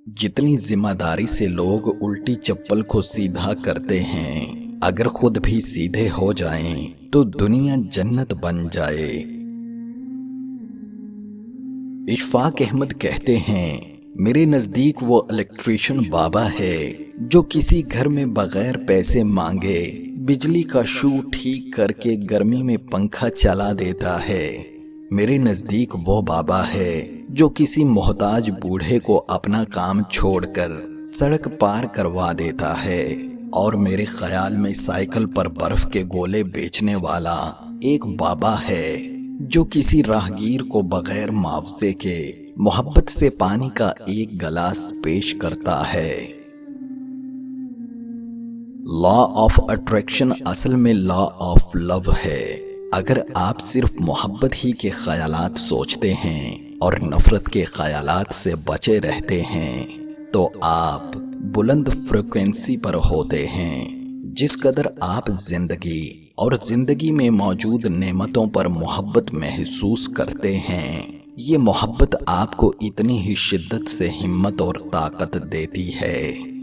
जितनी जिम्मेदारी से लोग उल्टी चप्पल को सीधा करते हैं, अगर खुद भी सीधे हो जाएं, तो दुनिया जन्नत बन जाए। इशफाक अहमद कहते हैं, मेरे नज़दीक वो इलेक्ट्रिशियन बाबा है जो किसी घर में बगैर पैसे मांगे बिजली का शू ठीक करके गर्मी में पंखा चला देता है। मेरे नज़दीक वो बाबा है जो किसी मोहताज बूढ़े को अपना काम छोड़कर सड़क पार करवा देता है। और मेरे ख्याल में साइकिल पर बर्फ के गोले बेचने वाला एक बाबा है जो किसी राहगीर को बगैर मुआवजे के मोहब्बत से पानी का एक गिलास पेश करता है। लॉ ऑफ अट्रैक्शन असल में लॉ ऑफ लव है। अगर आप सिर्फ मोहब्बत ही के ख्यालात सोचते हैं और नफरत के ख्यालात से बचे रहते हैं, तो आप बुलंद फ्रीक्वेंसी पर होते हैं। जिस कदर आप जिंदगी और जिंदगी में मौजूद नेमतों पर मोहब्बत महसूस करते हैं, ये मोहब्बत आपको इतनी ही शिद्दत से हिम्मत और ताकत देती है